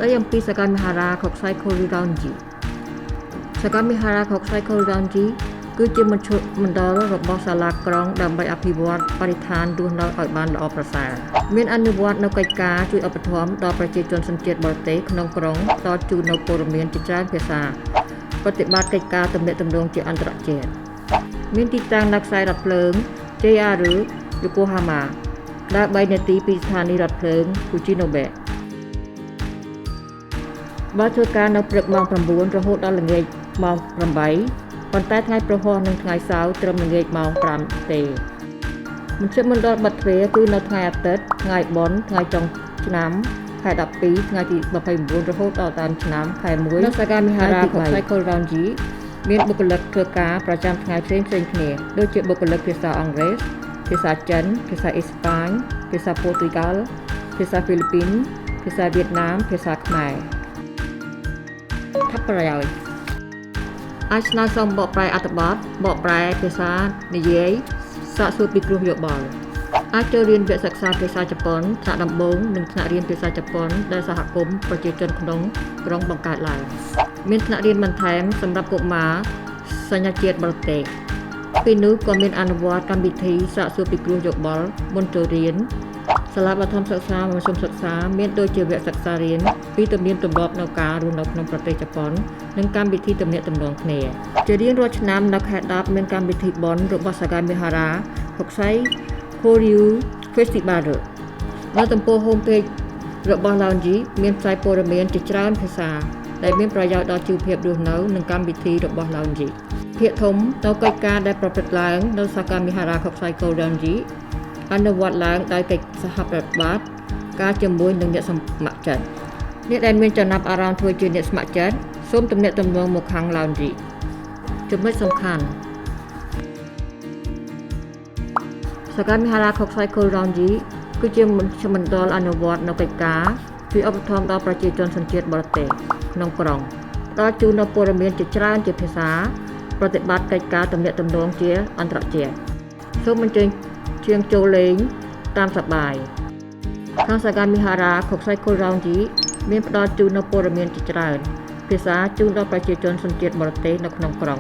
ស្ដីអំពីសកលមហារាខុកសៃខូរីរ៉ាន់ជីសកលមហារាខុកសៃខូរីរ៉ាន់ជីគឺជាមជ្ឈមណ្ឌលរបស់សាលាក្រុងដើម្បីអភិវឌ្ឍបរិស្ថានរស់នៅឲ្យបានល្អប្រសើរមានអនុវត្តនូវកិច្ចការជួយឧបត្ថម្ភដល់ប្រជាជនសញ្ជាតិបរទេសក្នុងក្រុងផ្ដល់ជូននូវព័ត៌មានជាច្រើនភាសាប្រតិបត្តិកិច្ចការទំនាក់ទំនងជាអន្តរជាតិមានទីតាំងនៅខ្សែរថភ្លើង JR ឬ Yokohama ដើរ3នាទីពីស្ថានីយ៍រថភ្លើង Fujinobe បើធ្វើការនៅព្រឹកម៉ោង 9 រហូតដល់ល្ងាចម៉ោង 8 ប៉ុន្តែថ្ងៃប្រហោះនិងថ្ងៃសៅរ៍ត្រឹមល្ងាចម៉ោង 5 ទេមជ្ឈមណ្ឌលបិទទ្វារគឺនៅថ្ងៃអាទិត្យថ្ងៃបុណ្យថ្ងៃចុងឆ្នាំខែ 12 ថ្ងៃទី29 រហូតដល់ដើមឆ្នាំខែ 1 នៅសាកលវិហារាខុកសៃខូរីរ៉ាន់ជីមានបុគ្គលិកធ្វើការប្រចាំថ្ងៃផ្សេងៗគ្នាដូចជាបុគ្គលិកភាសាអង់គ្លេសភាសាចិនភាសាអេស្ប៉ាញភាសាប៉ូទុយហ្គាល់ភាសាហ្វីលីពីនភាសាវៀតណាមភាសាខ្មែរថាប្រយោជន៍អាចស្នើសុំបកប្រែអត្ថបទបកប្រែភាសានិយាយសាកសួរពិគ្រោះយោបល់អាចចូលរៀនវគ្គសិក្សាភាសាជប៉ុនថ្នាក់ដំបូងនិងថ្នាក់រៀនភាសាជប៉ុនដែលសហគមន៍ប្រជាជនក្នុងក្រុងបង្កើតឡើងមានថ្នាក់រៀនបន្ថែមសម្រាប់កុមារសញ្ញាជាតិបរទេសពីនោះក៏មានអនុវត្តកម្មវិធីសាកសួរពិគ្រោះយោបល់មុនចូលរៀនសាលាបឋមសិក្សាមធ្យមសិក្សាមានដូចជាវគ្គសិក្សារៀនពីទំនៀមទម្លាប់នៅការរស់នៅក្នុងប្រទេសជប៉ុននិងកម្មវិធីទំនាក់ទំនងគ្នាជារៀងរាល់ឆ្នាំនៅខែ 10 មានកម្មវិធីបុណ្យរបស់សាកលវិហារាហុកសៃខូរីយូ Festival នៅទំព័រ homepage របស់ Lounge មានផ្សាយព័ត៌មានជាច្រើនភាសាដែលមានប្រយោជន៍ដល់ជីវភាពរស់នៅនិងកម្មវិធីរបស់ Lounge ភាគធំនៅកិច្ចការដែលប្រព្រឹត្តឡើងនៅសាកលវិហារាខុកសៃខូរីរ៉ាន់ជីអនុវត្តឡើងដោយកិច្ចសហប្រតិបត្តិការជាមួយនឹងអ្នកស្ម័គ្រចិត្តអ្នកដែលមានចំណាប់អារម្មណ៍ធ្វើជាអ្នកស្ម័គ្រចិត្តសូមទំនាក់ទំនងមកខាង Lounge ចំណុចសំខាន់សាកលវិហារាខុកសៃខូរីរ៉ាន់ជីគឺជាមជ្ឈមណ្ឌលអនុវត្តនៅកិច្ចការជួយឧបត្ថម្ភដល់ប្រជាជនសញ្ជាតិបរទេសក្នុងក្រុងផ្ដល់ជូននូវព័ត៌មានជាច្រើនជាភាសាប្រតិបត្តិកិច្ចការទំនាក់ទំនងជាអន្តរជាតិសូមអញ្ជើញជាងចូលលេងតាមសប្បាយខាងសាកលវិហារាខុកសៃខូរីរ៉ាន់ជីមានផ្ដល់ជូននូវព័ត៌មានជាច្រើនភាសាជូនដល់ប្រជាជនសញ្ជាតិបរទេសនៅក្នុងក្រុង